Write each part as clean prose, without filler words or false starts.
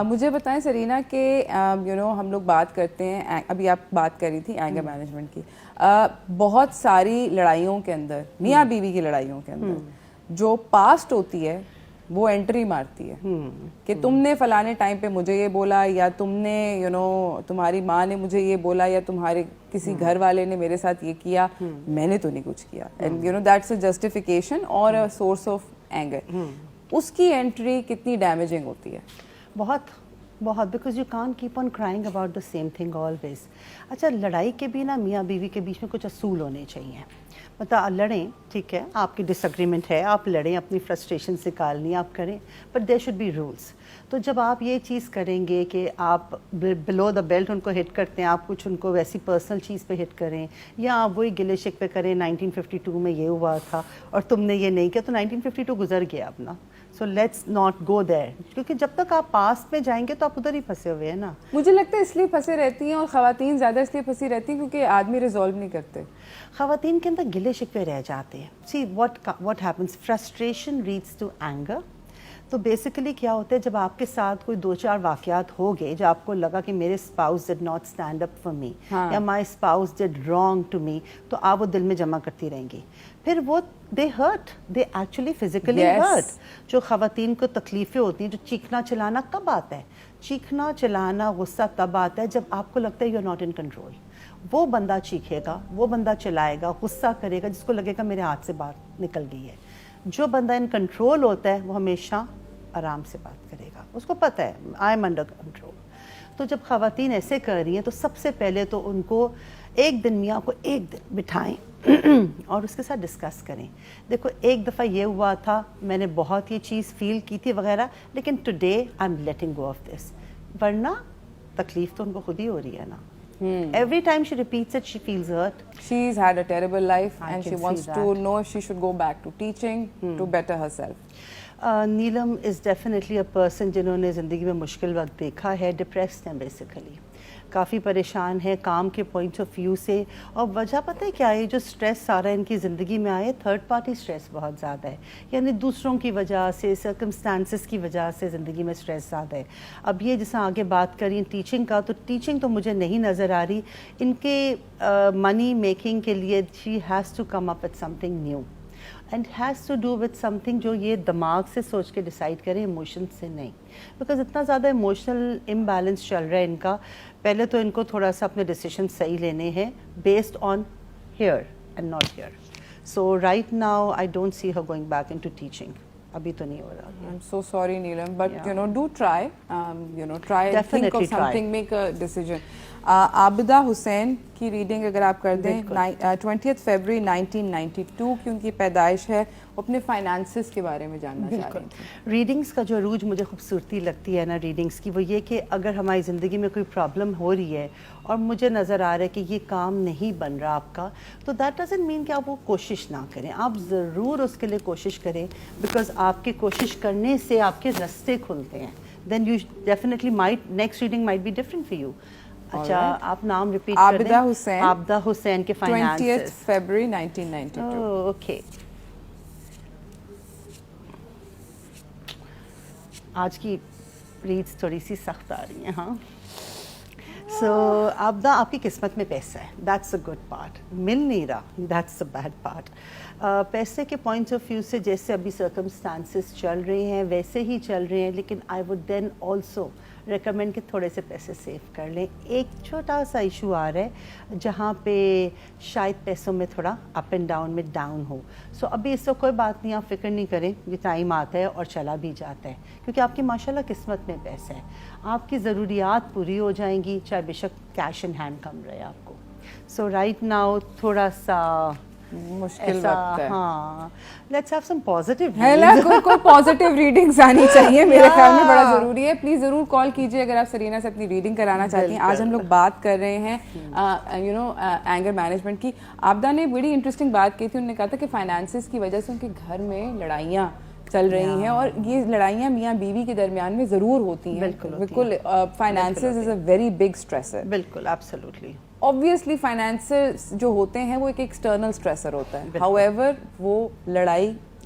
مجھے بتائیں سرینا کہ ہم لوگ بات کرتے ہیں, ابھی آپ بات کر رہی تھی اینگر مینجمنٹ کی, بہت ساری لڑائیوں کے اندر, میاں بیوی کی لڑائیوں کے اندر جو پاسٹ ہوتی ہے وہ انٹری مارتی ہے کہ تم نے فلانے ٹائم پہ مجھے یہ بولا, یا تم نے تمہاری ماں نے مجھے یہ بولا, یا تمہارے کسی گھر والے نے میرے ساتھ یہ کیا, میں نے تو نہیں کچھ کیا. اینڈ دیٹس اے جسٹیفیکیشن اور سورس آف اینگر. اس کی انٹری کتنی ڈیمیجنگ ہوتی ہے؟ بہت بہت, because you can't keep on crying about the same thing always. اچھا, لڑائی کے بھی نا میاں بیوی کے بیچ میں کچھ اصول ہونے چاہیے. مطلب لڑیں, ٹھیک ہے, آپ کی ڈس اگریمنٹ ہے, آپ لڑیں, اپنی فرسٹریشن نکالنی آپ کریں, but there should be rules. تو جب آپ یہ چیز کریں گے کہ آپ بلو دا بیلٹ ان کو ہٹ کرتے ہیں, آپ کچھ ان کو ویسی پرسنل چیز پہ ہٹ کریں, یا آپ وہی گلے شکوے کریں 1952 میں یہ ہوا تھا اور تم نے یہ نہیں کیا, تو 1952 گزر گیا اپنا. سو لیٹس ناٹ گو دیر, کیونکہ جب تک آپ پاس میں جائیں گے تو آپ ادھر ہی پھنسے ہوئے ہیں نا. مجھے لگتا ہے اس لیے پھنسے رہتی ہیں, اور خواتین زیادہ اس لیے پھنسی رہتی ہیں کیونکہ آدمی ریزالو نہیں کرتے. خواتین کے اندر گلے شکوے رہ جاتے ہیں. See what happens, frustration leads to anger. تو بیسیکلی کیا ہوتا ہے, جب آپ کے ساتھ کوئی 2-4 واقعات ہو گئے جب آپ کو لگا کہ میرے spouse did not stand up for me, یا مائی اسپاؤس ڈڈ رانگ ٹو می, تو آپ وہ دل میں جمع کرتی رہیں گی. پھر وہ they hurt, they actually physically hurt. جو خواتین کو تکلیفیں ہوتی ہیں, جو چیخنا چلانا کب آتا ہے, چیخنا چلانا غصہ تب آتا ہے جب آپ کو لگتا ہے you are not in control. وہ بندہ چیخے گا, وہ بندہ چلائے گا, غصہ کرے گا جس کو لگے گا میرے ہاتھ سے بات نکل گئی ہے. جو بندہ ان کنٹرول ہوتا ہے وہ ہمیشہ آرام سے بات کرے گا, اس کو پتہ ہے آئی ایم انڈر کنٹرول. تو جب خواتین ایسے کر رہی ہیں تو سب سے پہلے تو ان کو ایک دن میاں کو ایک دن بٹھائیں اور اس کے ساتھ ڈسکس کریں. دیکھو, ایک دفعہ یہ ہوا تھا, میں نے بہت یہ چیز فیل کی تھی وغیرہ, لیکن today I am letting go of this. ورنہ تکلیف تو ان کو خود ہی ہو رہی ہے نا. Every time she repeats it, she feels hurt. She's had a terrible life and she wants to know if she should go back to teaching to better herself. Neelam is definitely a person جنہوں نے زندگی میں مشکل وقت دیکھا ہے, depressed ہیں basically, کافی پریشان ہے کام کے پوائنٹ آف ویو سے. اور وجہ پتہ ہے کیا ہے, جو اسٹریس سارا ان کی زندگی میں آئے, تھرڈ پارٹی اسٹریس بہت زیادہ ہے, یعنی دوسروں کی وجہ سے, سرکمسٹانسز کی وجہ سے زندگی میں اسٹریس زیادہ ہے. اب یہ جیسا آگے بات کری ٹیچنگ کا, تو ٹیچنگ تو مجھے نہیں نظر آ رہی ان کے منی میکنگ کے لیے. She has to come up with something new and has to do with something جو یہ دماغ سے سوچ کے ڈیسائیڈ کریں, ایموشن سے نہیں. بیکاز اتنا زیادہ ایموشنل امبیلنس چل رہا ہے ان کا. پہلے تو ان کو تھوڑا سا اپنے ڈیسیشن صحیح لینے ہیں based on here and not here. So right now I don't see her going back into teaching. ابھی تو نہیں ہو رہا. I'm so sorry Neelam, but do try, try and think of something, make a decision. Abida حسین کی reading اگر آپ کر دیں, 20 February 1992 کی ان کی پیدائش ہے, وہ اپنے فائنانسز کے بارے میں جاننا چاہ رہی تھیں. ریڈنگس کا جو عروج مجھے خوبصورتی لگتی ہے نا ریڈنگس کی, وہ یہ کہ اگر ہماری زندگی میں کوئی پرابلم ہو رہی ہے اور مجھے نظر آ رہا ہے کہ یہ کام نہیں بن رہا آپ کا, تو دیٹ ڈزنٹ مین کہ آپ وہ کوشش نہ کریں. آپ ضرور اس کے لیے کوشش کریں, بیکاز آپ کی کوشش کرنے سے آپ کے راستے کھلتے ہیں. Then you definitely might next reading might be different for you. اچھا, آپ نام ریپیٹ کر دیں. عابدہ حسین, عابدہ حسین کے فائنانسز, 20 فیبروری 1992. اوکے. آج کی ریڈس تھوڑی سی سخت آ رہی ہیں. ہاں, سو عابدہ, آپ کی قسمت میں پیسہ ہے, دیٹس اے گڈ پارٹ. مل نہیں رہا, دیٹس اے بیڈ پارٹ. پیسے کے پوائنٹ آف ویو سے جیسے ابھی سرکمسٹانسز چل رہے ہیں ویسے ہی چل رہے ہیں, لیکن I would then also recommend کہ تھوڑے سے پیسے سیو کر لیں. ایک چھوٹا سا ایشو آ رہا ہے جہاں پہ شاید پیسوں میں تھوڑا اپ اینڈ ڈاؤن میں ڈاؤن ہو. سو ابھی اس سے کوئی بات نہیں, آپ فکر نہیں کریں, یہ ٹائم آتا ہے اور چلا بھی جاتا ہے, کیونکہ آپ کی ماشاءاللہ قسمت میں پیسہ ہے. آپ کی ضروریات پوری ہو جائیں گی, چاہے بے شک کیش ان ہینڈ کم رہے آپ کو. سو رائٹ ناؤ تھوڑا سا مشکل وقت ہے. ہاں, لیٹس ہیو سم پازیٹیو. کوئی پازیٹیو ریڈنگز آنی چاہیے, میرے خیال میں بڑا ضروری ہے. پلیز ضرور کال کیجیے اگر آپ سرینا سے اپنی ریڈنگ کرانا چاہتی ہیں. آج ہم لوگ بات کر رہے ہیں اینگر مینجمنٹ کی. عابدہ نے بڑی انٹرسٹنگ بات کی تھی, انہوں نے کہا تھا کہ فائنانسز کی وجہ سے ان کے گھر میں لڑائیاں چل رہی ہیں, اور یہ لڑائیاں میاں بیوی کے درمیان میں ضرور ہوتی ہیں. بالکل, finances is a very big stressor. بالکل, ایبسلیوٹلی. obviously فائنانسز جو ہوتے ہیں وہ ایک ایکسٹرنل اسٹریسر ہوتا ہے. however وہ لڑائی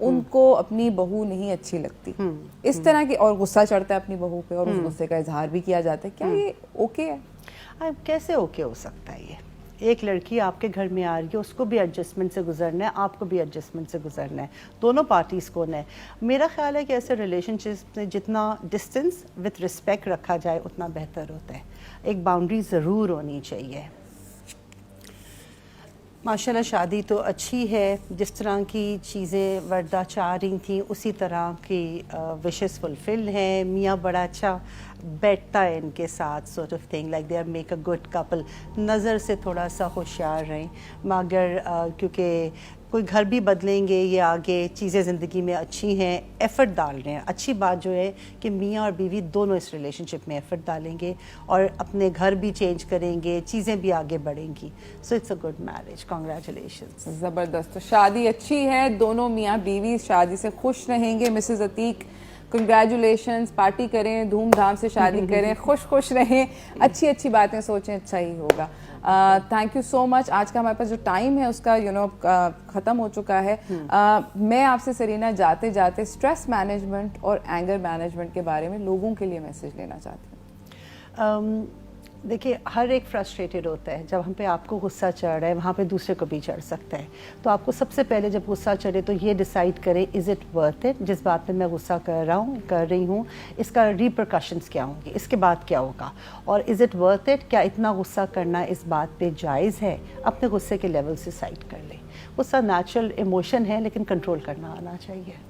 ان کو اپنی بہو نہیں اچھی لگتی, اس طرح کی, اور غصہ چڑھتا ہے اپنی بہو پہ اور اس غصے کا اظہار بھی کیا جاتا ہے, کیا یہ اوکے ہے؟ کیسے اوکے ہو سکتا ہے یہ؟ ایک لڑکی آپ کے گھر میں آ رہی ہے, اس کو بھی ایڈجسٹمنٹ سے گزرنا ہے, آپ کو بھی ایڈجسٹمنٹ سے گزرنا ہے, دونوں پارٹیز کو ہے. میرا خیال ہے کہ ایسے ریلیشن شپ میں جتنا ڈسٹنس وتھ رسپیکٹ رکھا جائے اتنا بہتر ہوتا ہے. ایک باؤنڈری ضرور ہونی چاہیے. ماشاءاللہ شادی تو اچھی ہے, جس طرح کی چیزیں وردہ چاہ رہی تھیں اسی طرح کی وشز فلفل ہیں. میاں بڑا اچھا بیٹھتا ہے ان کے ساتھ, sort of thing like they are make a good couple. نظر سے تھوڑا سا ہوشیار رہیں, مگر کیونکہ کوئی گھر بھی بدلیں گے یہ آگے, چیزیں زندگی میں اچھی ہیں, ایفرٹ ڈال رہے ہیں. اچھی بات جو ہے کہ میاں اور بیوی دونوں اس ریلیشن شپ میں ایفرٹ ڈالیں گے اور اپنے گھر بھی چینج کریں گے, چیزیں بھی آگے بڑھیں گی. So it's a good marriage, congratulations. زبردست. تو شادی اچھی ہے, دونوں میاں بیوی شادی سے خوش رہیں گے. مسز عتیق کنگریچولیشنز, پارٹی کریں, دھوم دھام سے شادی کریں, خوش رہیں, اچھی باتیں سوچیں, اچھا ہی ہوگا. تھینک یو سو مچ. آج کا ہمارے پاس جو ٹائم ہے اس کا ختم ہو چکا ہے. میں آپ سے سرینا جاتے جاتے اسٹریس مینجمنٹ اور اینگر مینجمنٹ کے بارے میں لوگوں کے لیے میسج لینا چاہتی ہوں. دیکھیے, ہر ایک فرسٹریٹڈ ہوتا ہے. جب ہم پہ آپ کو غصہ چڑھ رہا ہے وہاں پہ دوسرے کو بھی چڑھ سکتا ہے. تو آپ کو سب سے پہلے جب غصہ چڑھے تو یہ ڈیسائیڈ کریں, از اٹ ورتھ اٹ, جس بات پہ میں غصہ کر رہی ہوں اس کا ریپرکشنز کیا ہوں گے, اس کے بعد کیا ہوگا, اور از اٹ ورتھ اٹ, کیا اتنا غصہ کرنا اس بات پہ جائز ہے. اپنے غصے کے لیول سے سائڈ کر لیں. غصہ نیچرل ایموشن ہے لیکن کنٹرول کرنا آنا چاہیے.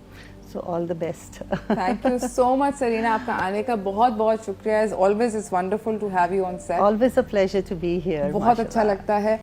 So all the best. Thank you so much, Sarina. آپ کا آنے کا بہت شکریہ. As always, it's wonderful to have you on set. Always a pleasure to be here. بہت اچھا لگتا ہے.